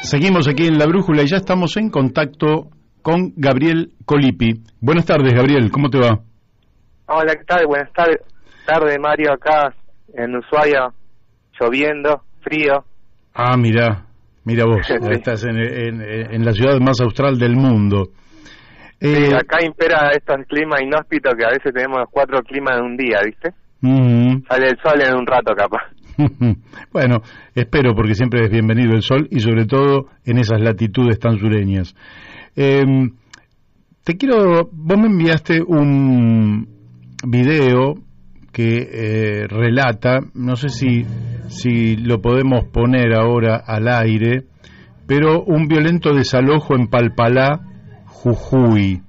Seguimos aquí en La Brújula y ya estamos en contacto con Gabriel Colipi. Buenas tardes, Gabriel, ¿cómo te va? Hola, ¿qué tal? Buenas tardes, Mario, acá en Ushuaia, lloviendo, frío. Ah, mira vos, Sí. estás en la ciudad más austral del mundo. Sí, acá impera estos climas inhóspitos que a veces tenemos 4 climas en un día, ¿viste? Sale el sol en un rato, capaz. Bueno, espero, porque siempre es bienvenido el sol y sobre todo en esas latitudes tan sureñas. Vos me enviaste un video que relata, no sé si lo podemos poner ahora al aire, pero un violento desalojo en Palpalá, Jujuy.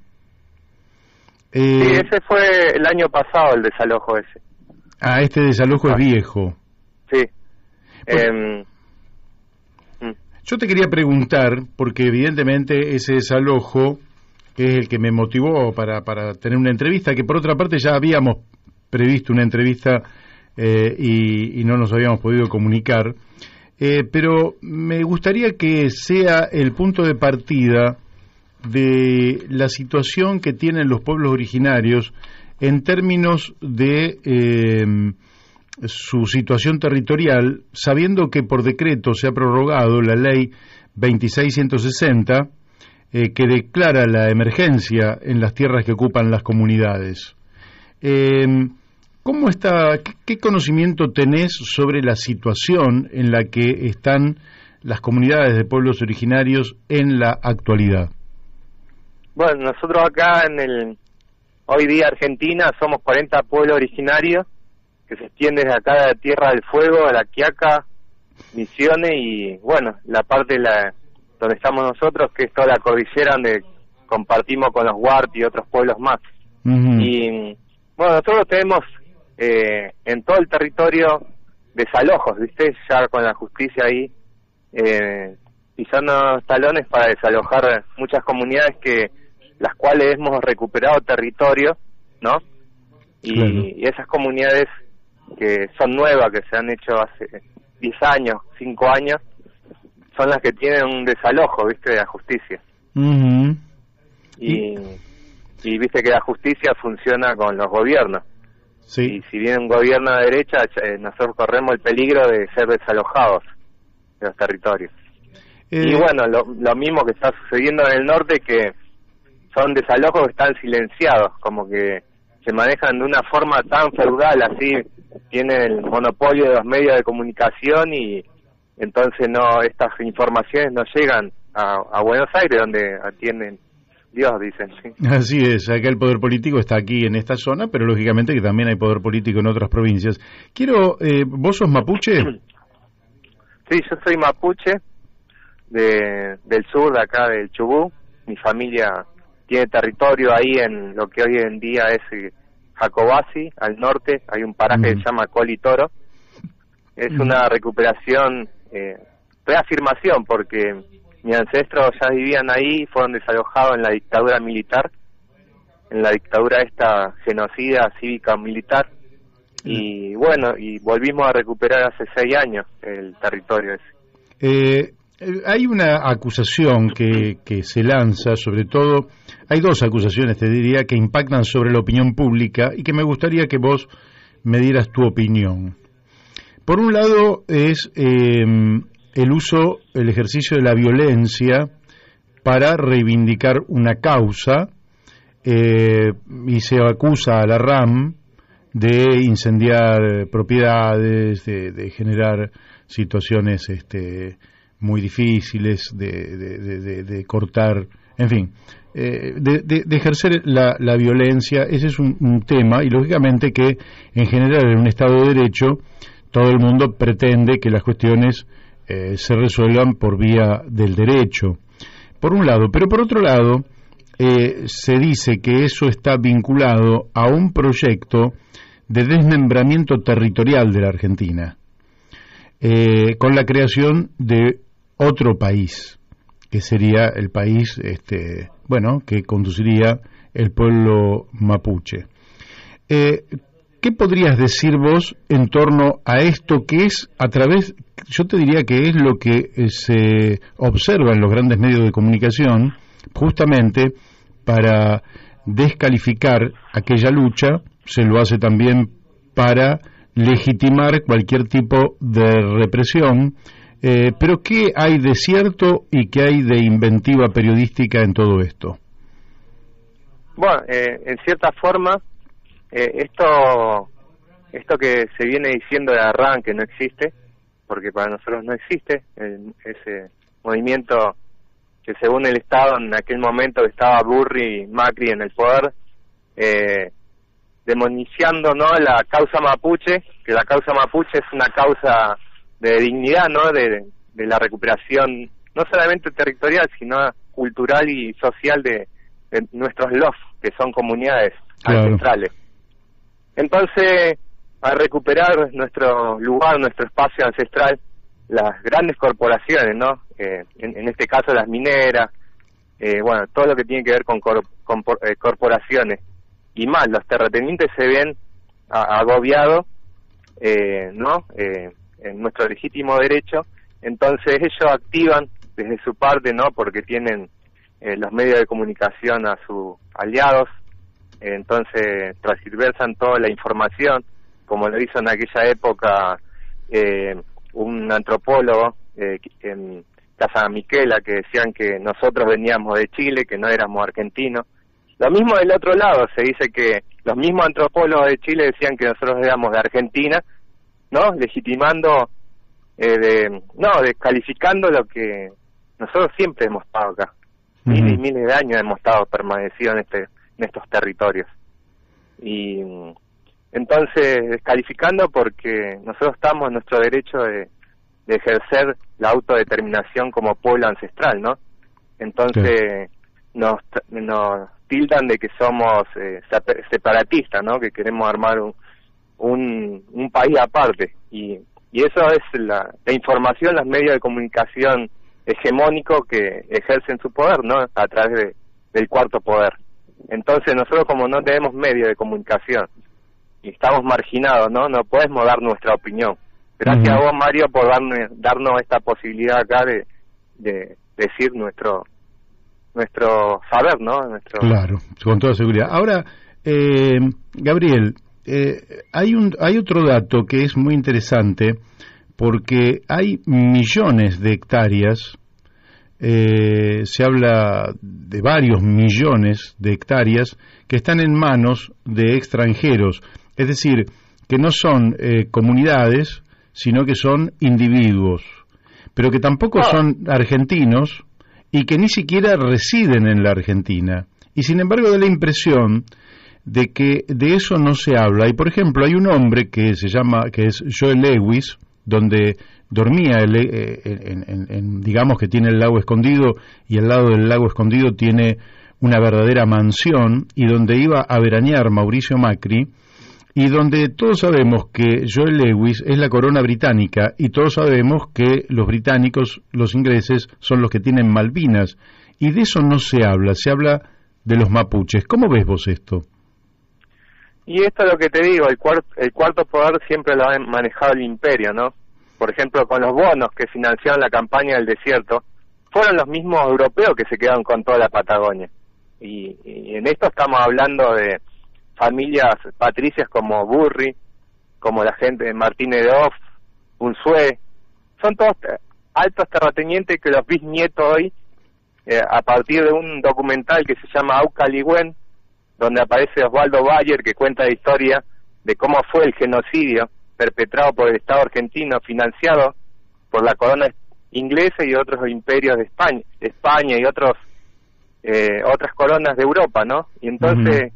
Sí, ese fue el año pasado, el desalojo ese. Ah, este desalojo es viejo. Sí. Yo te quería preguntar, porque evidentemente ese desalojo es el que me motivó para tener una entrevista, que por otra parte ya habíamos previsto una entrevista y no nos habíamos podido comunicar, pero me gustaría que sea el punto de partida de la situación que tienen los pueblos originarios en términos de su situación territorial, sabiendo que por decreto se ha prorrogado la ley 26160 que declara la emergencia en las tierras que ocupan las comunidades. ¿Cómo está? ¿Qué conocimiento tenés sobre la situación en la que están las comunidades de pueblos originarios en la actualidad? Bueno, nosotros acá hoy día Argentina somos 40 pueblos originarios que se extiende desde acá de Tierra del Fuego a La Quiaca, Misiones y, bueno, la parte donde estamos nosotros, que es toda la cordillera donde compartimos con los Huart y otros pueblos más. Uh-huh. Y, bueno, nosotros tenemos en todo el territorio desalojos, ¿viste? Ya con la justicia ahí pisando los talones para desalojar muchas comunidades las cuales hemos recuperado territorio, ¿no? Y esas comunidades que son nuevas, que se han hecho hace 10 años, 5 años, son las que tienen un desalojo, ¿viste?, de la justicia. Uh-huh. Y viste que la justicia funciona con los gobiernos. Sí. Y si viene un gobierno de derecha, nosotros corremos el peligro de ser desalojados de los territorios. Y bueno, lo mismo que está sucediendo en el norte, que son desalojos que están silenciados, como que se manejan de una forma tan feudal, así tienen el monopolio de los medios de comunicación y entonces estas informaciones no llegan a Buenos Aires, donde atienden Dios, dicen. ¿Sí? Así es, acá el poder político está aquí en esta zona, pero lógicamente que también hay poder político en otras provincias. ¿Vos sos mapuche? Sí, yo soy mapuche del sur, de acá del Chubut. Mi familia tiene territorio ahí en lo que hoy en día es Jacobasi, al norte. Hay un paraje que se llama Colitoro. Es una recuperación, reafirmación, porque mis ancestros ya vivían ahí, fueron desalojados en la dictadura militar, en la dictadura esta genocida cívica militar, y bueno, y volvimos a recuperar hace 6 años el territorio ese. Hay una acusación que se lanza, sobre todo, hay 2 acusaciones, te diría, que impactan sobre la opinión pública y que me gustaría que vos me dieras tu opinión. Por un lado es el ejercicio de la violencia para reivindicar una causa, y se acusa a la RAM de incendiar propiedades, de generar situaciones muy difíciles, de cortar, en fin, de ejercer la violencia. Ese es un tema, y lógicamente que en general en un Estado de Derecho todo el mundo pretende que las cuestiones se resuelvan por vía del derecho, por un lado, pero por otro lado se dice que eso está vinculado a un proyecto de desmembramiento territorial de la Argentina, con la creación de otro país, que sería el país que conduciría el pueblo mapuche. ¿qué podrías decir vos en torno a esto que es a través, yo te diría que es lo que se observa en los grandes medios de comunicación, justamente para descalificar aquella lucha, se lo hace también para legitimar cualquier tipo de represión, pero ¿qué hay de cierto y qué hay de inventiva periodística en todo esto? Bueno, en cierta forma, esto que se viene diciendo de ARRAN, que no existe, porque para nosotros no existe, ese movimiento que según el Estado en aquel momento estaba Burri y Macri en el poder, demonizando, ¿no?, la causa mapuche, que la causa mapuche es una causa de dignidad, ¿no?, de la recuperación no solamente territorial, sino cultural y social de nuestros LOF, que son comunidades ancestrales. Entonces, a recuperar nuestro lugar, nuestro espacio ancestral, las grandes corporaciones, ¿no?, en este caso las mineras, bueno, todo lo que tiene que ver con corporaciones, y más, los terratenientes se ven agobiados, ¿no?, en nuestro legítimo derecho. Entonces ellos activan desde su parte, ¿no?, porque tienen los medios de comunicación a sus aliados, entonces transversan toda la información, como lo hizo en aquella época un antropólogo en Casa Miquela, que decían que nosotros veníamos de Chile, que no éramos argentinos. Lo mismo del otro lado, se dice que los mismos antropólogos de Chile decían que nosotros éramos de Argentina, ¿no?, legitimando, descalificando lo que nosotros siempre hemos estado acá. Miles y miles de años hemos estado permanecidos en estos territorios. Y entonces, descalificando porque nosotros estamos en nuestro derecho de ejercer la autodeterminación como pueblo ancestral, ¿no? Entonces, nos tildan de que somos separatistas, ¿no?, que queremos armar un país aparte. Y eso es la información, los medios de comunicación hegemónicos que ejercen su poder, ¿no?, a través del cuarto poder. Entonces nosotros, como no tenemos medios de comunicación y estamos marginados, no podemos dar nuestra opinión. Gracias a vos, Mario, por darnos esta posibilidad acá de decir nuestro saber, ¿no? Claro, con toda seguridad. Ahora, Gabriel, hay otro dato que es muy interesante, porque hay millones de hectáreas, se habla de varios millones de hectáreas que están en manos de extranjeros, es decir, que no son comunidades, sino que son individuos, pero que tampoco son argentinos y que ni siquiera residen en la Argentina. Y sin embargo da la impresión de que de eso no se habla. Y por ejemplo, hay un hombre que es Joel Lewis, donde dormía, digamos que tiene el lago escondido, y al lado del lago escondido tiene una verdadera mansión, y donde iba a veranear Mauricio Macri, y donde todos sabemos que Joel Lewis es la corona británica, y todos sabemos que los británicos, los ingleses, son los que tienen Malvinas, y de eso no se habla, se habla de los mapuches. ¿Cómo ves vos esto? Y esto es lo que te digo, el cuarto poder siempre lo ha manejado el imperio, ¿no? Por ejemplo, con los bonos que financiaron la campaña del desierto, fueron los mismos europeos que se quedaron con toda la Patagonia. Y en esto estamos hablando de familias patricias como Burri, como la gente de Martínez de Off, Unzué, son todos altos terratenientes que los bisnietos hoy, a partir de un documental que se llama Aucaligüen, donde aparece Osvaldo Bayer, que cuenta la historia de cómo fue el genocidio perpetrado por el Estado argentino, financiado por la corona inglesa y otros imperios de España y otras coronas de Europa, ¿no? Y entonces,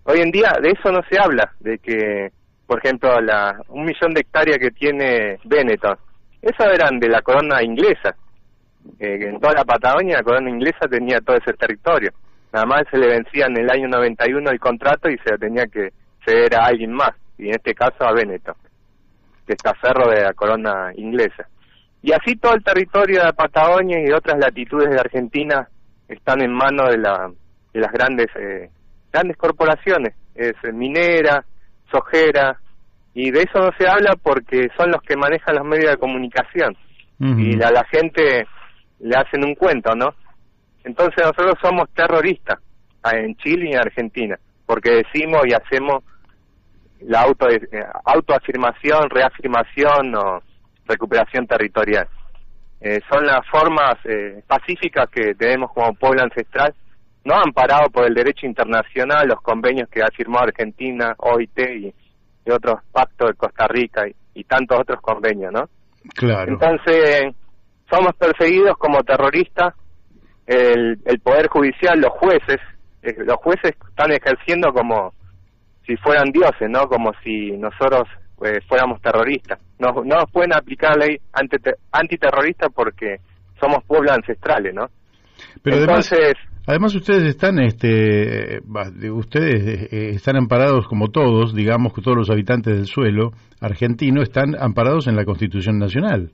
hoy en día de eso no se habla, de que, por ejemplo, 1 millón de hectáreas que tiene Benetton, esas eran de la corona inglesa. En toda la Patagonia la corona inglesa tenía todo ese territorio. Nada más se le vencía en el año 91 el contrato y se lo tenía que ceder a alguien más, y en este caso a Benetton, que está cerro de la corona inglesa. Y así todo el territorio de la Patagonia y de otras latitudes de Argentina están en manos de las grandes corporaciones, es minera, sojera, y de eso no se habla porque son los que manejan los medios de comunicación. Y a la gente le hacen un cuento, ¿no? Entonces nosotros somos terroristas en Chile y en Argentina, porque decimos y hacemos la autoafirmación, reafirmación o recuperación territorial. Son las formas pacíficas que tenemos como pueblo ancestral, no amparado por el derecho internacional, los convenios que ha firmado Argentina, OIT y otros pactos de Costa Rica y tantos otros convenios, ¿no? Claro. Entonces, somos perseguidos como terroristas, el Poder Judicial, los jueces están ejerciendo como si fueran dioses, ¿no? Como si nosotros fuéramos terroristas. No nos pueden aplicar la ley antiterrorista porque somos pueblos ancestrales, ¿no? Pero entonces... Además ustedes están están amparados como todos, digamos que todos los habitantes del suelo argentino están amparados en la Constitución Nacional.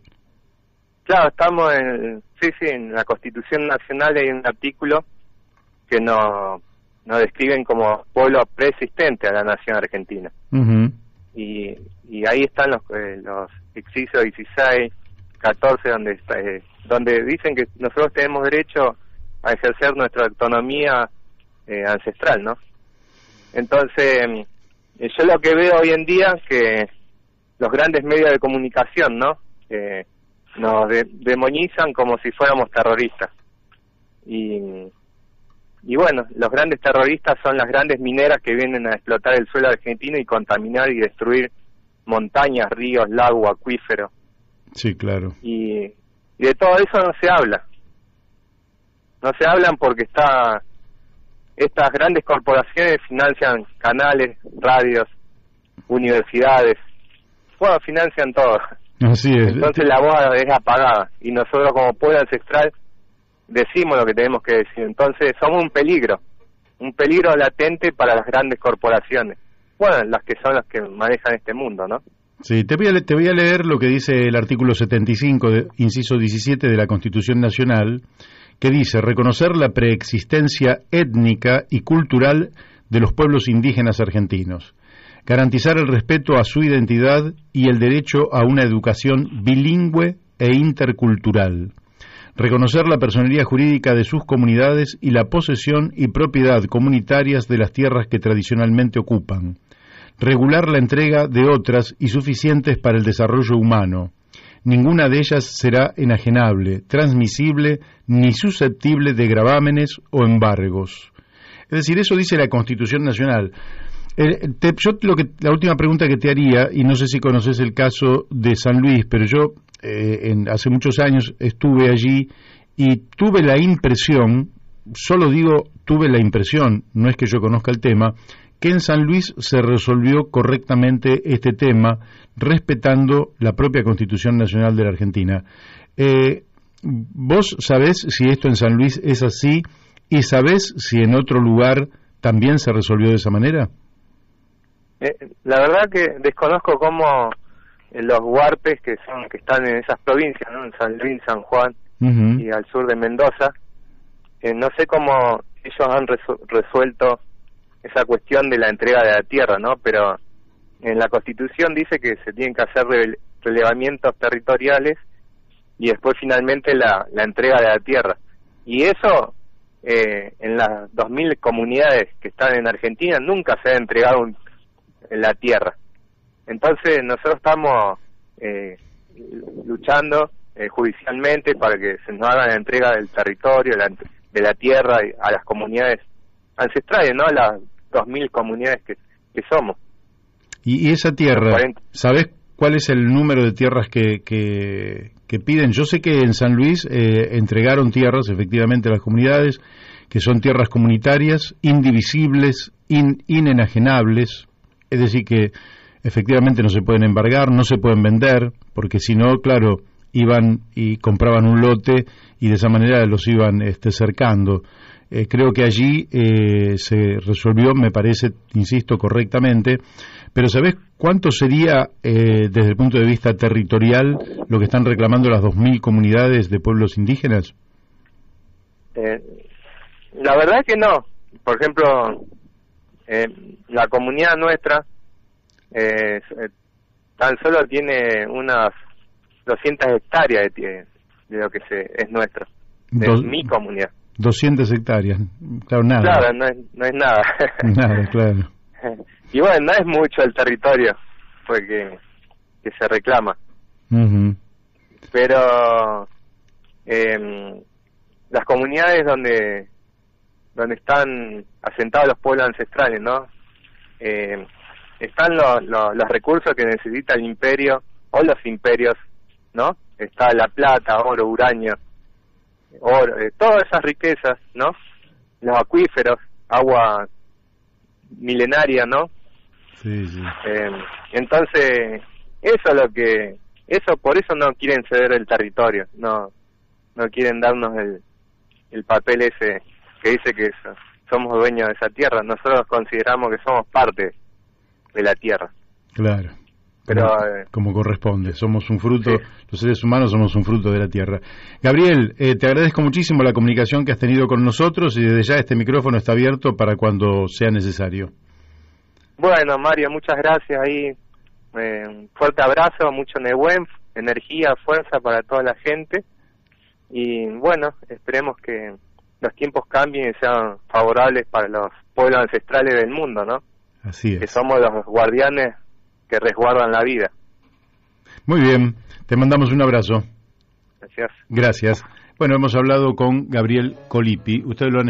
Claro, estamos en la Constitución Nacional hay un artículo que nos describen como pueblo preexistente a la nación argentina. Y ahí están los incisos 16, 14 donde dicen que nosotros tenemos derecho a ejercer nuestra autonomía ancestral, ¿no? Entonces, yo lo que veo hoy en día es que los grandes medios de comunicación, ¿no? Nos demonizan como si fuéramos terroristas. Y bueno, los grandes terroristas son las grandes mineras que vienen a explotar el suelo argentino y contaminar y destruir montañas, ríos, lagos, acuíferos. Sí, claro. Y de todo eso no se habla. No se hablan porque estas grandes corporaciones financian canales, radios, universidades, bueno, financian todo. Así es. Entonces la voz es apagada y nosotros como pueblo ancestral decimos lo que tenemos que decir. Entonces somos un peligro latente para las grandes corporaciones. Bueno, las que son las que manejan este mundo, ¿no? Sí, te voy a leer lo que dice el artículo 75, inciso 17 de la Constitución Nacional, que dice: reconocer la preexistencia étnica y cultural de los pueblos indígenas argentinos, garantizar el respeto a su identidad y el derecho a una educación bilingüe e intercultural, reconocer la personería jurídica de sus comunidades y la posesión y propiedad comunitarias de las tierras que tradicionalmente ocupan, regular la entrega de otras y suficientes para el desarrollo humano. Ninguna de ellas será enajenable, transmisible ni susceptible de gravámenes o embargos. Es decir, eso dice la Constitución Nacional. La última pregunta que te haría, y no sé si conoces el caso de San Luis, pero yo hace muchos años estuve allí y tuve la impresión, solo digo tuve la impresión, no es que yo conozca el tema, que en San Luis se resolvió correctamente este tema, respetando la propia Constitución Nacional de la Argentina. ¿Vos sabés si esto en San Luis es así y sabés si en otro lugar también se resolvió de esa manera? La verdad que desconozco cómo los huarpes que están en esas provincias, ¿no? En San Luis, San Juan y al sur de Mendoza, no sé cómo ellos han resuelto esa cuestión de la entrega de la tierra, ¿no? Pero en la Constitución dice que se tienen que hacer relevamientos territoriales y después finalmente la entrega de la tierra. Y eso, en las 2.000 comunidades que están en Argentina, nunca se ha entregado la tierra. Entonces nosotros estamos luchando judicialmente para que se nos haga la entrega del territorio, de la tierra a las comunidades ancestrales, ¿no? Las 2.000 comunidades que somos. Y esa tierra, ¿sabés cuál es el número de tierras que piden? Yo sé que en San Luis entregaron tierras, efectivamente, a las comunidades, que son tierras comunitarias, indivisibles, inenajenables, es decir, que efectivamente no se pueden embargar, no se pueden vender, porque si no, claro, iban y compraban un lote y de esa manera los iban cercando. Creo que allí se resolvió, me parece, insisto, correctamente, pero ¿sabés cuánto sería, desde el punto de vista territorial, lo que están reclamando las 2.000 comunidades de pueblos indígenas? La verdad que no. Por ejemplo, la comunidad nuestra Tan solo tiene unas 200 hectáreas de lo que es nuestro, de mi comunidad. 200 hectáreas, claro, nada. Claro, no es nada. Nada, claro. Y bueno, no es mucho el territorio porque que se reclama. Uh-huh. Pero las comunidades donde están asentados los pueblos ancestrales, ¿no? Están los recursos que necesita el imperio o los imperios, ¿no? Está la plata, oro, uranio, oro, todas esas riquezas, ¿no? Los acuíferos, agua milenaria, ¿no? Sí, sí. Entonces, por eso no quieren ceder el territorio, no quieren darnos el papel ese que dice que somos dueños de esa tierra. Nosotros consideramos que somos parte de la tierra. Claro. Pero como corresponde, somos un fruto, sí. Los seres humanos somos un fruto de la tierra. Gabriel, te agradezco muchísimo la comunicación que has tenido con nosotros y desde ya este micrófono está abierto para cuando sea necesario. Bueno, Mario, muchas gracias ahí. Un fuerte abrazo, mucho Nehuen, energía, fuerza para toda la gente. Y bueno, esperemos que los tiempos cambien y sean favorables para los pueblos ancestrales del mundo, ¿no? Así es. Que somos los guardianes que resguardan la vida. Muy bien, te mandamos un abrazo. Gracias. Gracias. Bueno, hemos hablado con Gabriel Colipi. Ustedes lo han